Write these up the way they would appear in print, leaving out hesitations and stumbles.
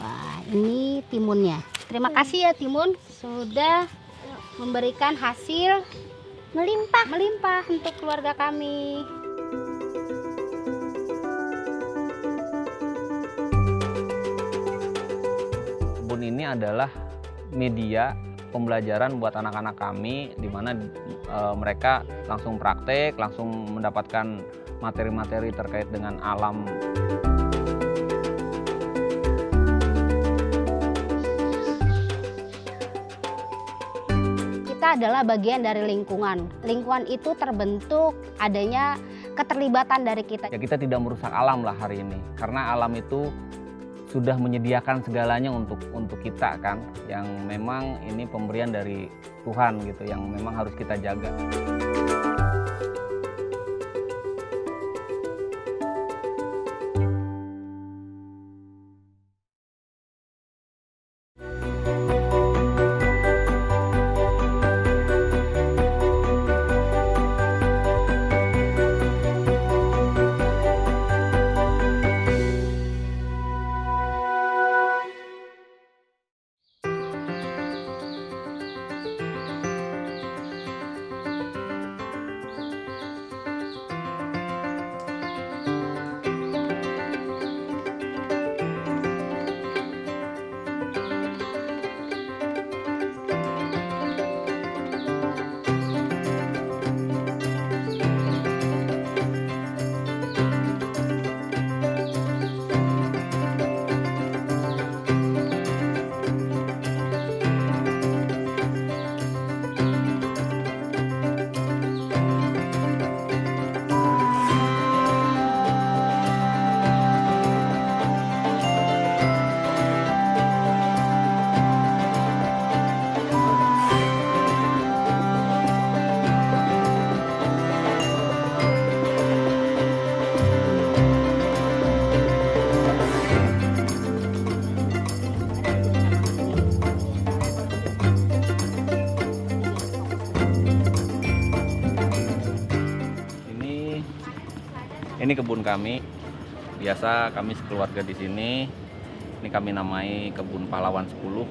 Wah, ini timunnya. Terima kasih ya timun sudah memberikan hasil melimpah untuk keluarga kami. Kebun ini adalah media pembelajaran buat anak-anak kami, di mana mereka langsung praktek, langsung mendapatkan materi-materi terkait dengan alam. Kita adalah bagian dari lingkungan. Lingkungan itu terbentuk adanya keterlibatan dari kita. Ya, kita tidak merusak alam lah hari ini, karena alam itu sudah menyediakan segalanya untuk kita kan, yang memang ini pemberian dari Tuhan gitu, yang memang harus kita jaga. Ini kebun kami. Biasa kami sekeluarga di sini. Ini kami namai kebun pahlawan 10.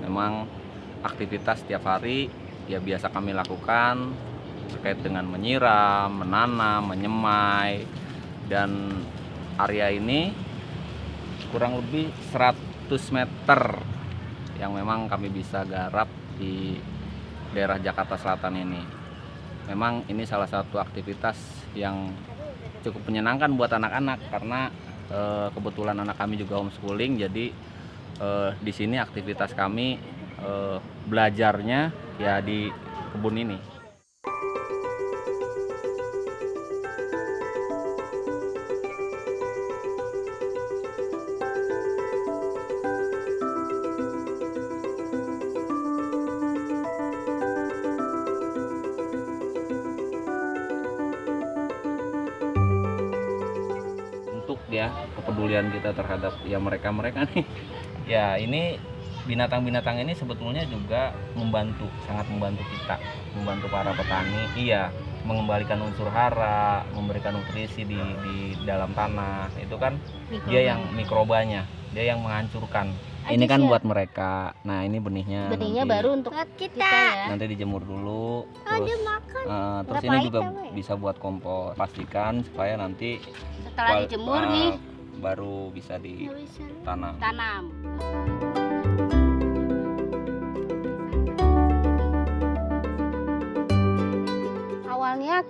Memang aktivitas setiap hari ya biasa kami lakukan terkait dengan menyiram, menanam, menyemai, dan area ini kurang lebih 100 meter yang memang kami bisa garap di daerah Jakarta Selatan ini. Memang ini salah satu aktivitas yang cukup menyenangkan buat anak-anak, karena kebetulan anak kami juga homeschooling, jadi di sini aktivitas kami belajarnya ya di kebun ini. Ya, kepedulian kita terhadap ya mereka nih. Ya, ini binatang-binatang ini sebetulnya juga sangat membantu kita, membantu para petani. Iya, mengembalikan unsur hara, memberikan nutrisi di dalam tanah. Itu kan dia yang mikrobanya, dia yang menghancurkan. Ini kan buat mereka. Nah, ini benihnya. Benihnya nanti, baru untuk kita ya. Nanti dijemur dulu. Terus ini juga bisa buat kompos. Pastikan supaya nanti setelah dijemur nih baru bisa ditanam. Awalnya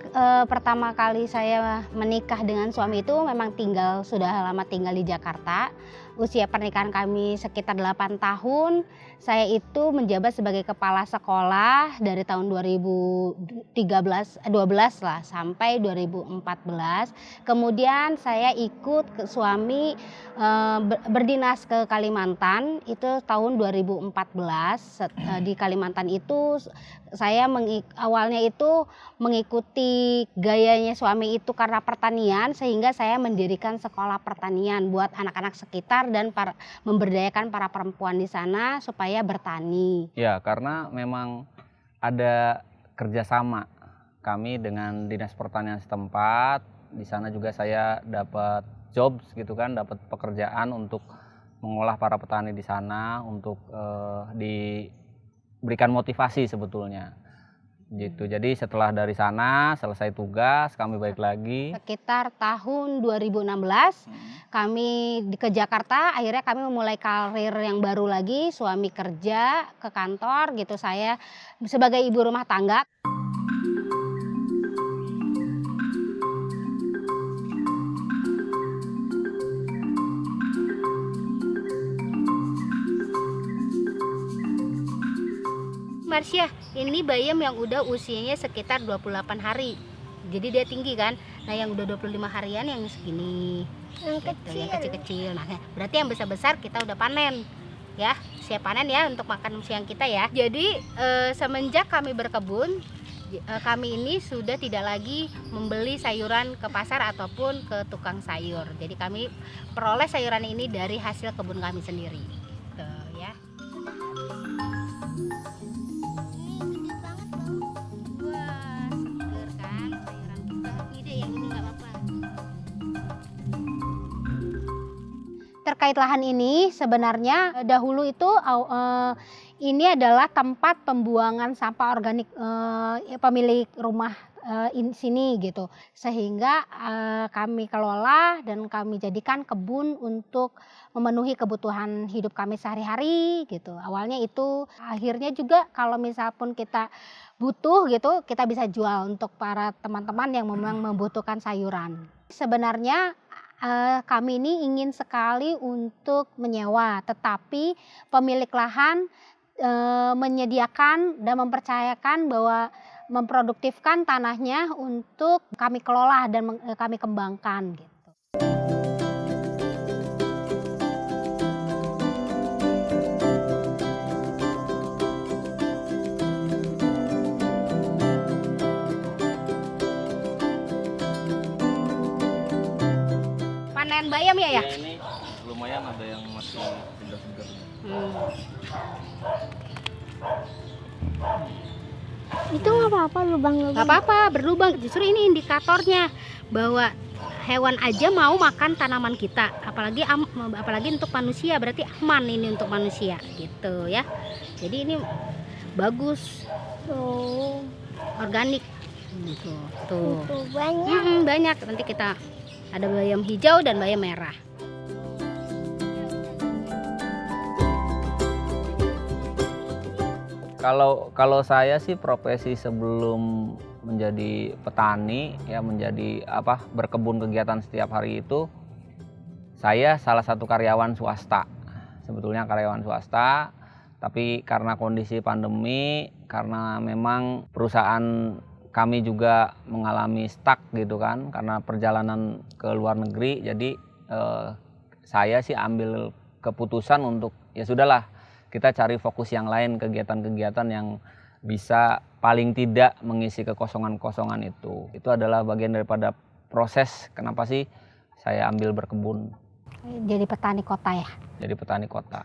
pertama kali saya menikah dengan suami itu memang sudah lama tinggal di Jakarta. Usia pernikahan kami sekitar 8 tahun. Saya itu menjabat sebagai kepala sekolah dari tahun 2012 lah sampai 2014. Kemudian saya ikut ke suami berdinas ke Kalimantan itu tahun 2014. Di Kalimantan itu saya awalnya itu mengikuti gayanya suami itu karena pertanian, sehingga saya mendirikan sekolah pertanian buat anak-anak sekitar dan memberdayakan para perempuan di sana supaya bertani. Ya, karena memang ada kerjasama kami dengan Dinas Pertanian setempat. Di sana juga saya dapat jobs gitu kan, dapat pekerjaan untuk mengolah para petani di sana untuk diberikan motivasi sebetulnya. Gitu. Jadi setelah dari sana selesai tugas kami balik lagi. Sekitar tahun 2016 kami ke Jakarta, akhirnya kami memulai karir yang baru lagi, suami kerja ke kantor gitu, saya sebagai ibu rumah tangga. Marsya, ini bayam yang udah usianya sekitar 28 hari. Jadi dia tinggi kan. Nah, yang udah 25 harian yang segini. Yang Gitu, kecil. yang kecil-kecil. Nah, berarti yang besar-besar kita udah panen. Ya, siap panen ya untuk makan siang kita ya. Jadi semenjak kami berkebun, kami ini sudah tidak lagi membeli sayuran ke pasar ataupun ke tukang sayur. Jadi kami peroleh sayuran ini dari hasil kebun kami sendiri. Tuh ya. Wah, seger kan sayuran kita. Ini deh yang ini nggak apa-apa. Terkait lahan ini sebenarnya dahulu itu ini adalah tempat pembuangan sampah organik pemilik rumah sini gitu, sehingga kami kelola dan kami jadikan kebun untuk memenuhi kebutuhan hidup kami sehari-hari gitu. Awalnya itu, akhirnya juga kalau misal pun kita butuh gitu, kita bisa jual untuk para teman-teman yang memang membutuhkan sayuran. Sebenarnya kami ini ingin sekali untuk menyewa, tetapi pemilik lahan menyediakan dan mempercayakan bahwa memproduktifkan tanahnya untuk kami kelola dan kami kembangkan gitu. Panen bayam ya? Ya, ini lumayan ada yang masih segar-segar. Itu nggak apa-apa lubang-lubang. Gak apa-apa, berlubang. Justru ini indikatornya bahwa hewan aja mau makan tanaman kita, apalagi untuk manusia, berarti aman ini untuk manusia gitu ya. Jadi ini bagus, Tuh, organik gitu. Tuh. itu banyak. Banyak. Nanti kita ada bayam hijau dan bayam merah. Kalau saya sih profesi sebelum menjadi petani ya, menjadi berkebun kegiatan setiap hari itu, saya salah satu karyawan swasta. Sebetulnya karyawan swasta, tapi karena kondisi pandemi, karena memang perusahaan kami juga mengalami stuck gitu kan, karena perjalanan ke luar negeri, jadi saya sih ambil keputusan untuk ya sudahlah, kita cari fokus yang lain, kegiatan-kegiatan yang bisa paling tidak mengisi kekosongan-kosongan itu. Itu adalah bagian daripada proses kenapa sih saya ambil berkebun. Jadi petani kota ya. Jadi petani kota.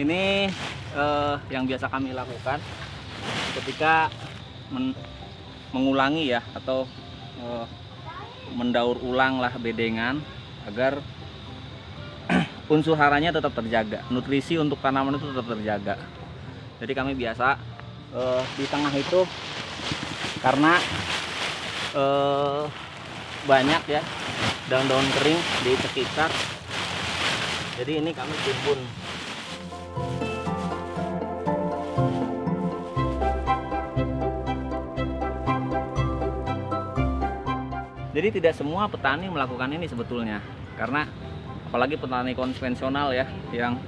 Ini yang biasa kami lakukan ketika mengulangi ya, atau mendaur ulang lah bedengan agar unsur haranya tetap terjaga, nutrisi untuk tanaman itu tetap terjaga. Jadi kami biasa di tengah itu, karena banyak ya daun-daun kering di sekitar, jadi ini kami timbun. Jadi tidak semua petani melakukan ini sebetulnya, karena apalagi petani konvensional ya, yang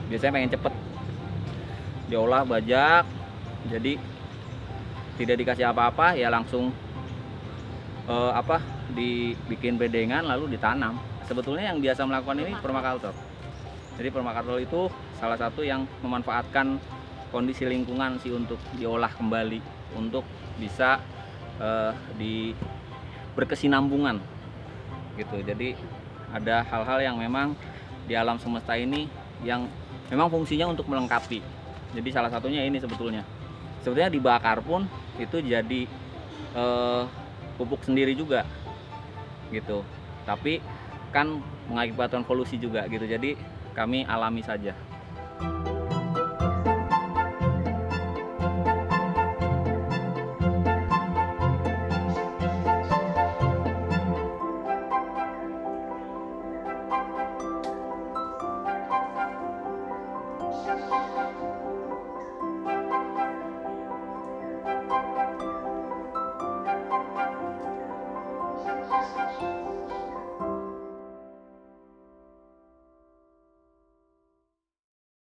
biasanya pengen cepet diolah bajak, jadi tidak dikasih apa-apa ya langsung dibikin bedengan lalu ditanam. sebetulnya yang biasa melakukan ini permakultur. Jadi permakultur itu salah satu yang memanfaatkan kondisi lingkungan sih untuk diolah kembali, untuk bisa berkesinambungan gitu. Jadi ada hal-hal yang memang di alam semesta ini yang memang fungsinya untuk melengkapi. Jadi salah satunya ini sebetulnya dibakar pun itu jadi pupuk sendiri juga gitu. Tapi kan mengakibatkan polusi juga gitu. Jadi kami alami saja.